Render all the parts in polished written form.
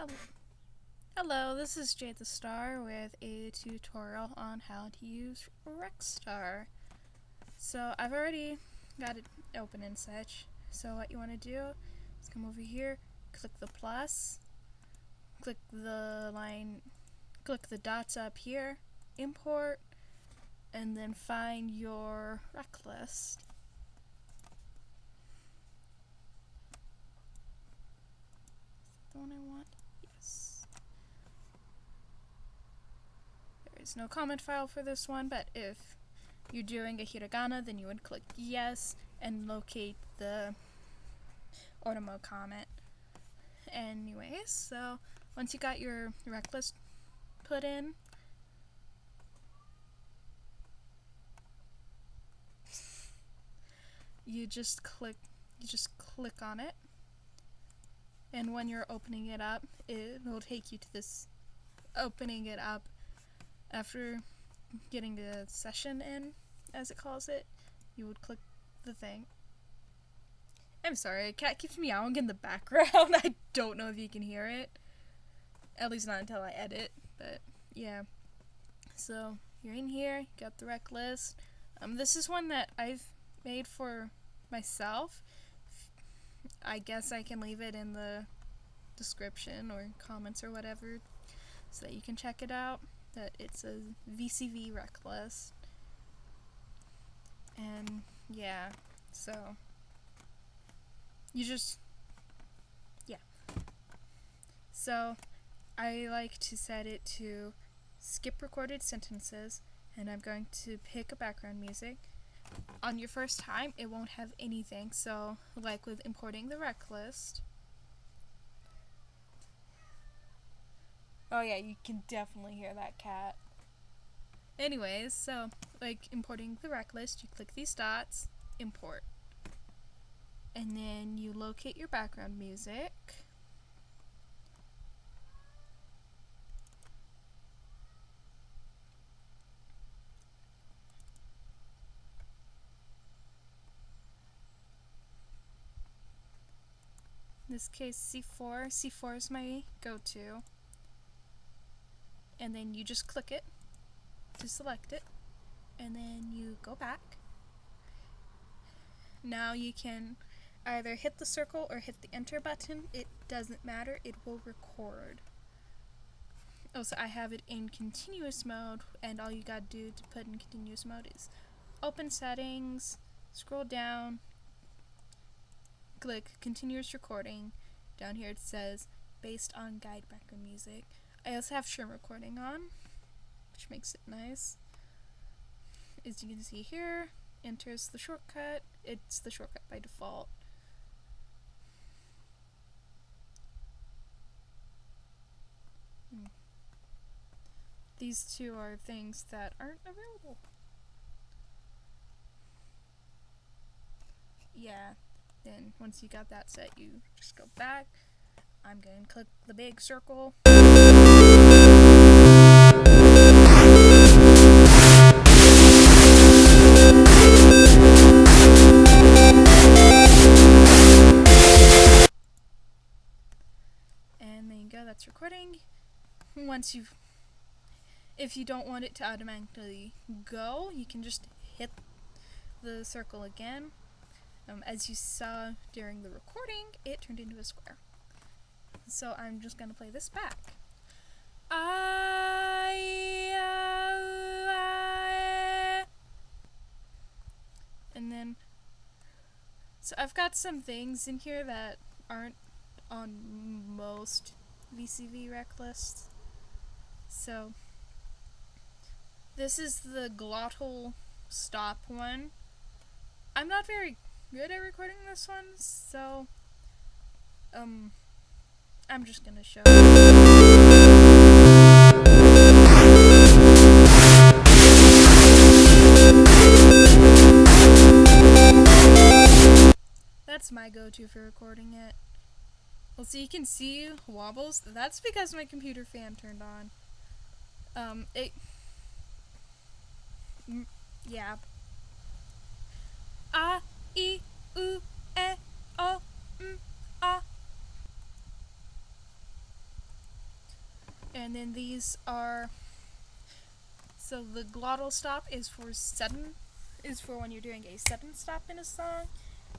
Hello, Hello, this is Jade the Star with a tutorial on how to use RecStar. So I've already got it open and such. So what you want to do is come over here, click the plus, click the line, click the dots up here, import, and then find your reclist. Is that the one I want? Yes. There is no comment file for this one, but if you're doing a hiragana, then you would click yes and locate the Otomo comment. Anyways, so once you got your reclist put in, you just click on it, and when you're opening it up, it will take you to this opening it up after getting the session in, as it calls it. You would click the thing. I'm sorry, a cat keeps meowing in the background. I don't know if you can hear it. At least not until I edit, but yeah. So you're in here, you got the rec list. This is one that I've made for myself. I guess I can leave it in the description or comments or whatever so that you can check it out. That it's a VCV rec list. And yeah, so you just, yeah. So I like to set it to skip recorded sentences, and I'm going to pick a background music. On your first time, it won't have anything, so like with importing the rec list. Oh yeah, you can definitely hear that cat. Anyways, so like importing the rec list, you click these dots, import. And then you locate your background music. In this case, C4. C4 is my go-to. And then you just click it to select it. And then you go back. Now you can either hit the circle or hit the enter button. It doesn't matter, it will record. Also, I have it in continuous mode, and all you gotta do to put in continuous mode is open settings, scroll down, click continuous recording. Down here it says based on guide background music. I also have stream recording on, which makes it nice. As you can see here, enters the shortcut. It's the shortcut by default. These two are things that aren't available. Yeah, then once you got that set, you just go back. I'm going to click the big circle. And there you go, that's recording. Once you've, if you don't want it to automatically go, you can just hit the circle again. As you saw during the recording, it turned into a square. So I'm just gonna play this back. And then, so I've got some things in here that aren't on most VCV rec lists. So this is the glottal stop one. I'm not very good at recording this one, so I'm just gonna show That's my go-to for recording it. Well, so you can see wobbles. That's because my computer fan turned on. Yeah. A, I, U, E, O, A. And then these are, so the glottal stop is for when you're doing a sudden stop in a song,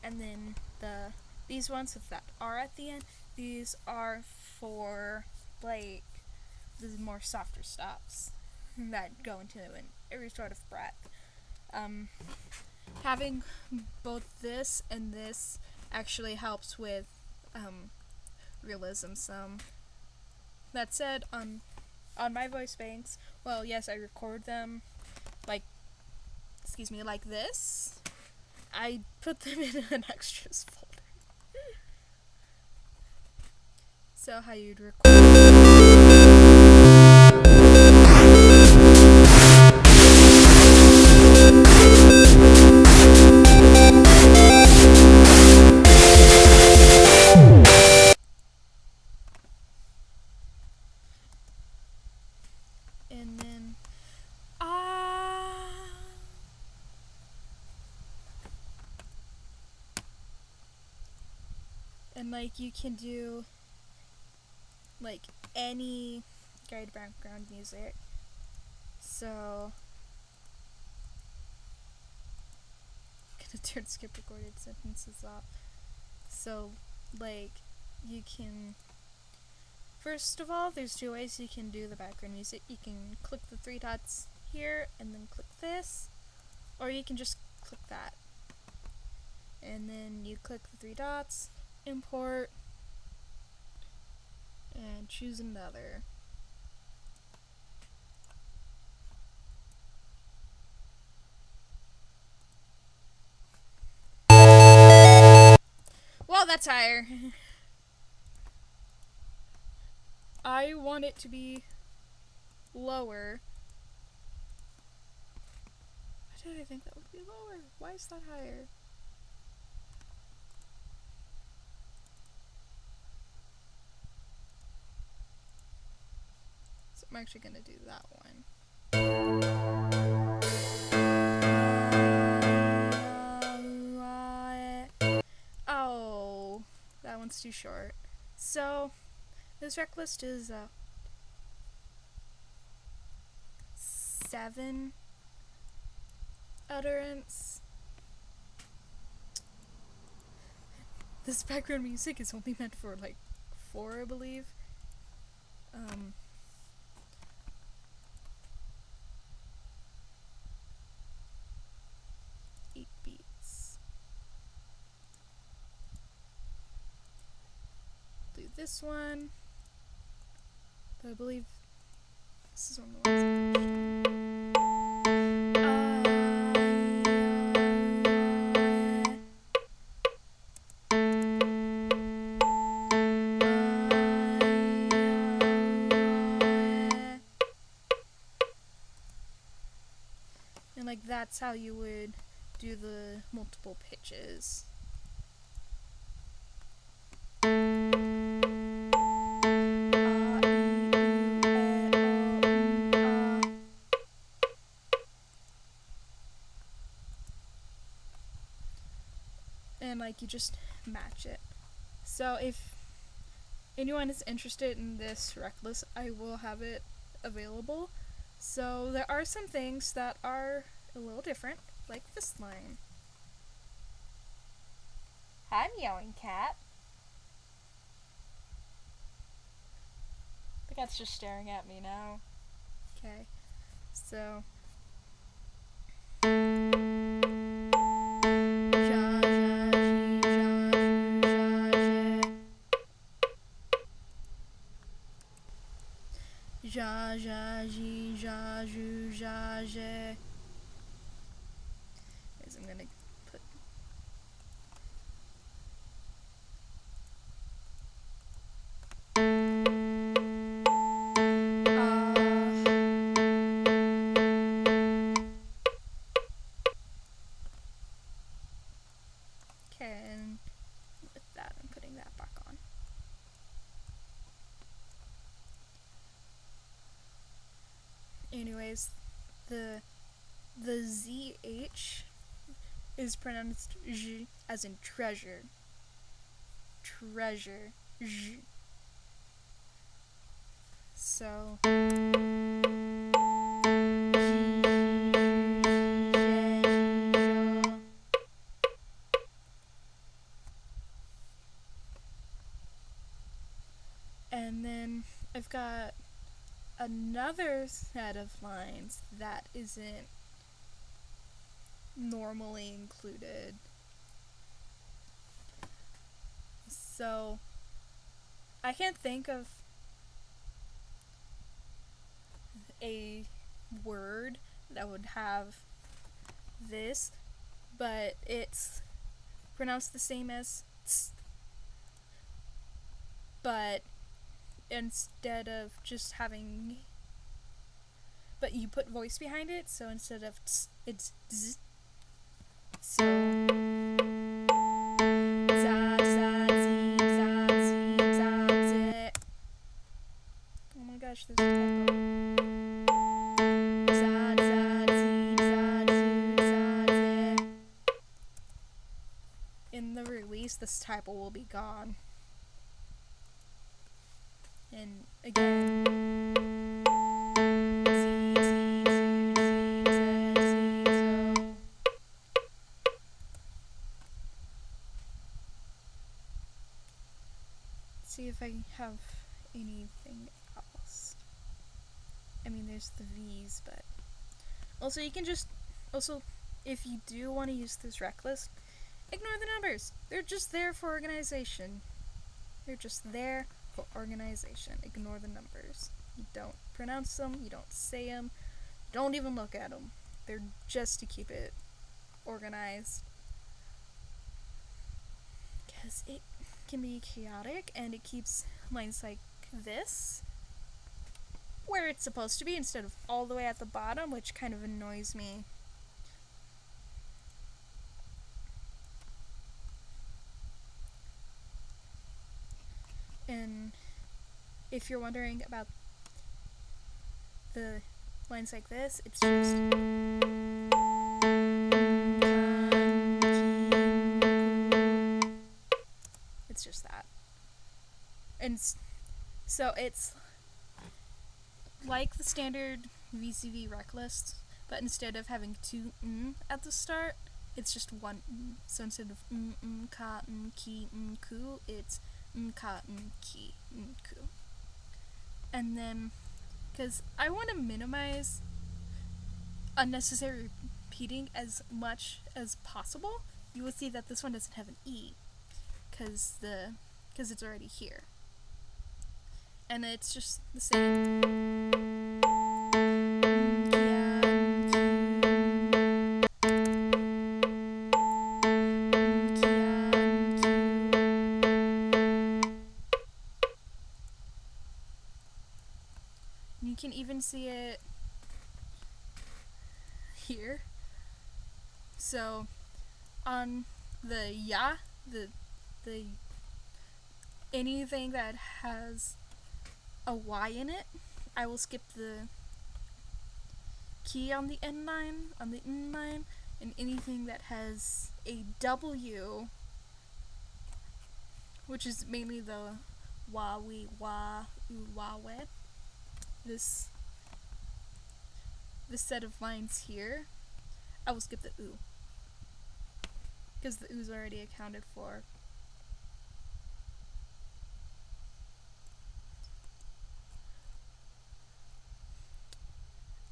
and then these ones with that R at the end, these are for like the more softer stops that go into every sort of breath. Having both this and this actually helps with realism some. That said, on my voice banks, well, yes, I record them like this. I put them in an extras folder. So how you'd record. And then and like you can do like any guide background music. So I'm gonna turn skip recorded sentences off. So like you can, first of all, there's two ways you can do the background music. You can click the three dots here and then click this, or you can just click that. And then you click the three dots, import, and choose another. Well, that's higher. I want it to be lower. Why did I think that would be lower? Why is that higher? So I'm actually gonna do that one. Oh, that one's too short. So this reclist is 7 utterance. This background music is only meant for like 4, I believe. 8 beats. Do this one. But I believe this is one of the ones. And like that's how you would do the multiple pitches. And like you just match it. So if anyone is interested in this reclist, I will have it available. So there are some things that are a little different, like this line. Hi, meowing cat. The cat's just staring at me now. Okay, so ja, ja, ji, ja, ju, ja, je. Guys, I'm gonna put okay, and with that, I'm putting that back on. Anyways, the ZH is pronounced j, as in treasure. Treasure. J. So and then I've got another set of lines that isn't normally included. So I can't think of a word that would have this, but it's pronounced the same as ts, but instead of just having, but you put voice behind it, so instead of ts, it's z. So za za zi za zi za zi. Oh my gosh, there's a typo. Za za zi za zi za zi. In the release, this typo will be gone. And again, z z z z z zo. See if I have anything else. I mean, there's the V's, but also you can just if you do want to use this reclist, ignore the numbers. They're just there for organization. They're just there for organization. Ignore the numbers. You don't pronounce them, you don't say them, don't even look at them. They're just to keep it organized. Because it can be chaotic and it keeps lines like this where it's supposed to be instead of all the way at the bottom, which kind of annoys me. And if you're wondering about the lines like this, it's just it's just that. And so it's like the standard VCV reclist, but instead of having two at the start, it's just one. So instead of ka ki ku, it's ka ki ku. And then, because I want to minimize unnecessary repeating as much as possible, you will see that this one doesn't have an E, because it's already here. And it's just the same. You can even see it here. So on the ya, the anything that has a Y in it, I will skip the key on the N line, and anything that has a W, which is mainly the wa, we, wa, u, wa, we. This set of lines here, I will skip the oo, because the oo's already accounted for.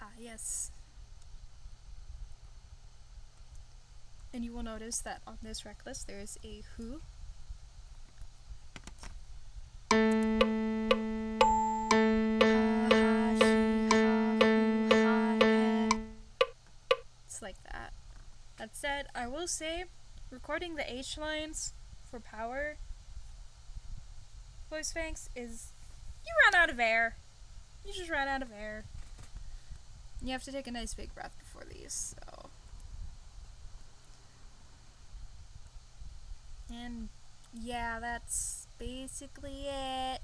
Ah, yes. And you will notice that on this reclist there is a who. It's like that. That said, I will say, recording the H lines for power voice banks is, you run out of air. You just run out of air. You have to take a nice big breath before these, so. And yeah, that's basically it.